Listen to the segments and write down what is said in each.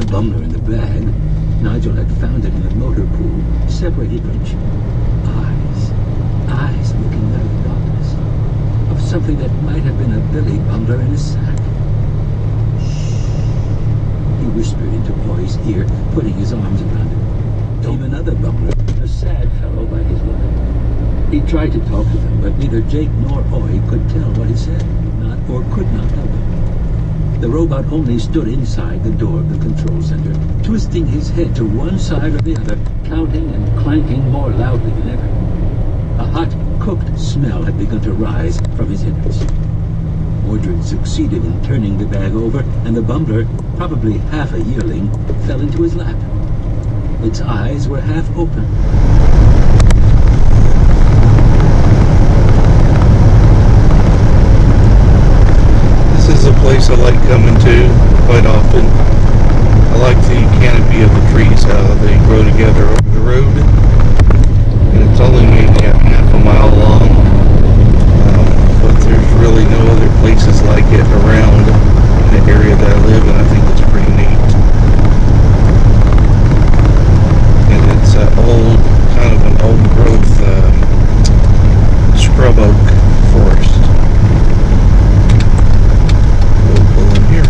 bungler in the bag. Nigel had found it in the motor pool, separated from each. Eyes looking out of the darkness, of something that might have been a billy bungler in a sack. Shh, he whispered into Oi's ear, putting his arms around him. Came another bungler, a sad fellow by his wife. He tried to talk to them, but neither Jake nor Oi could tell what he said, or could not help it. The robot only stood inside the door of the control center, twisting his head to one side or the other, counting and clanking more loudly than ever. A hot, cooked smell had begun to rise from his innards. Mordred succeeded in turning the bag over, and the bungler, probably half a yearling, fell into his lap. Its eyes were half open. This is a place I like coming to quite often. I like the canopy of the trees, how they grow together over the road. And it's only maybe half a mile long, but there's really no other places like it around in the area that I live in. I think it's pretty neat. And it's old, kind of an old growth scrub oak forest. We'll pull in here.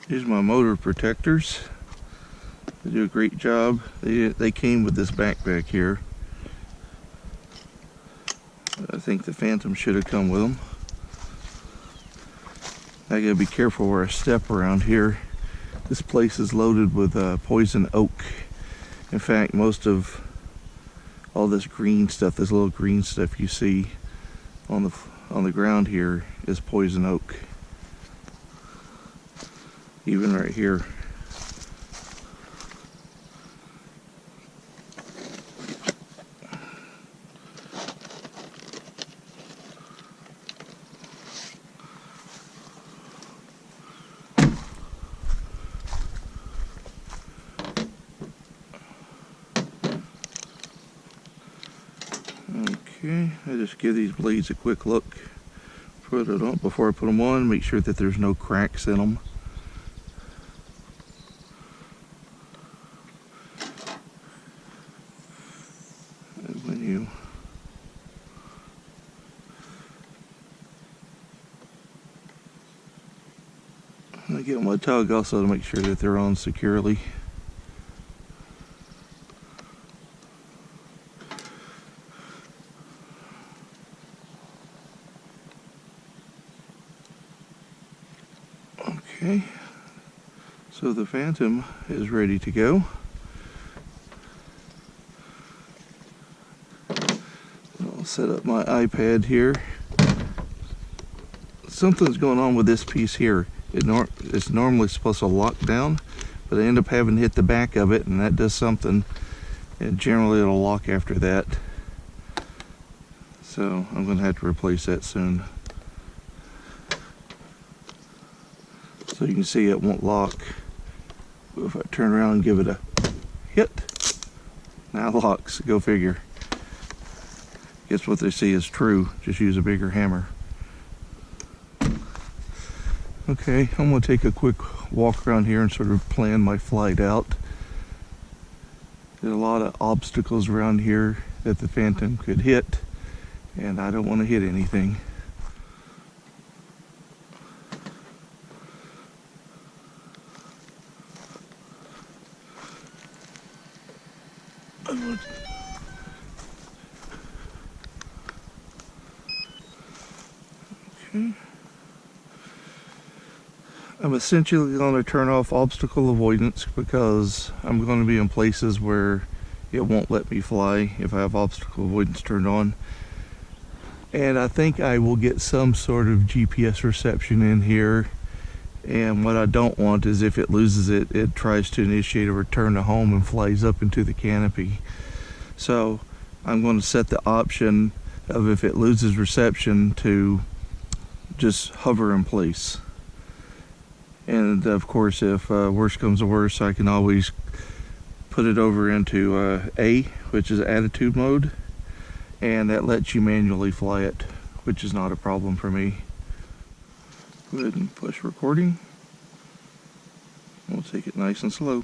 Here's my motor protectors. They do a great job. They came with this backpack here. I think the Phantom should have come with them. I gotta be careful where I step around here. This place is loaded with poison oak. In fact, most of all this green stuff, this little green stuff you see on the ground here, is poison oak. Even right here. Okay, I just give these blades a quick look. Put it on before I put them on. Make sure that there's no cracks in them. I get my tug also to make sure that they're on securely. Okay, so the Phantom is ready to go. I'll set up my iPad here. Something's going on with this piece here. It's normally supposed to lock down, but I end up having to hit the back of it, and that does something, and generally it'll lock after that. So I'm going to have to replace that soon. So you can see it won't lock. If I turn around and give it a hit, now it locks. Go figure. Guess what they say is true. Just use a bigger hammer. Okay, I'm going to take a quick walk around here and sort of plan my flight out. There's a lot of obstacles around here that the Phantom could hit, and I don't want to hit anything. Okay. I'm essentially going to turn off obstacle avoidance because I'm going to be in places where it won't let me fly if I have obstacle avoidance turned on. And I think I will get some sort of GPS reception in here. And what I don't want is if it loses it, it tries to initiate a return to home and flies up into the canopy. So I'm going to set the option of, if it loses reception, to just hover in place. And of course, if worse comes to worse, I can always put it over into A, which is attitude mode, and that lets you manually fly it, which is not a problem for me. Go ahead and push recording. We'll take it nice and slow.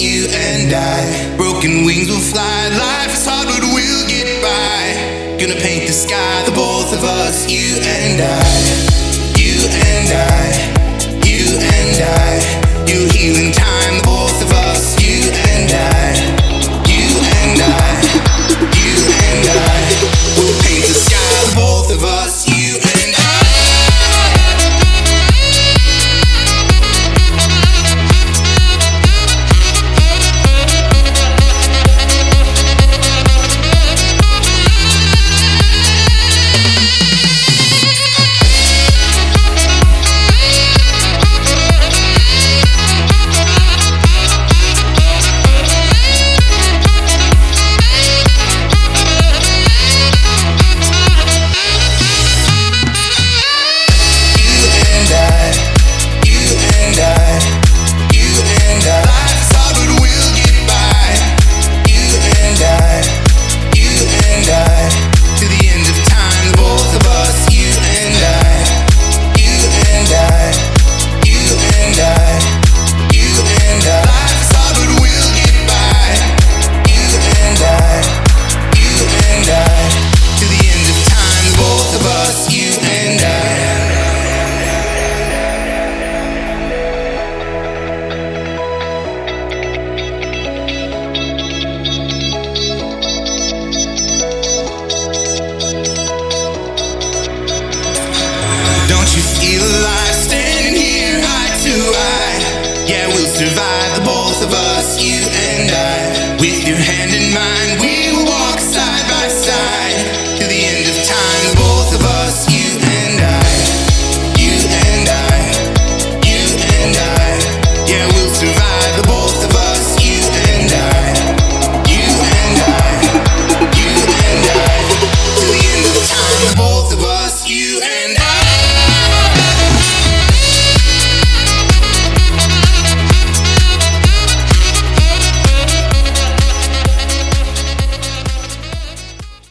you and I. Broken wings will fly, life is hard but we'll get by. Gonna paint the sky, the both of us, you and I. You and I, you and I. You heal in time, the both of us, you and I. You and I, you and I. We'll paint the sky, the both of us, you and I. you and I.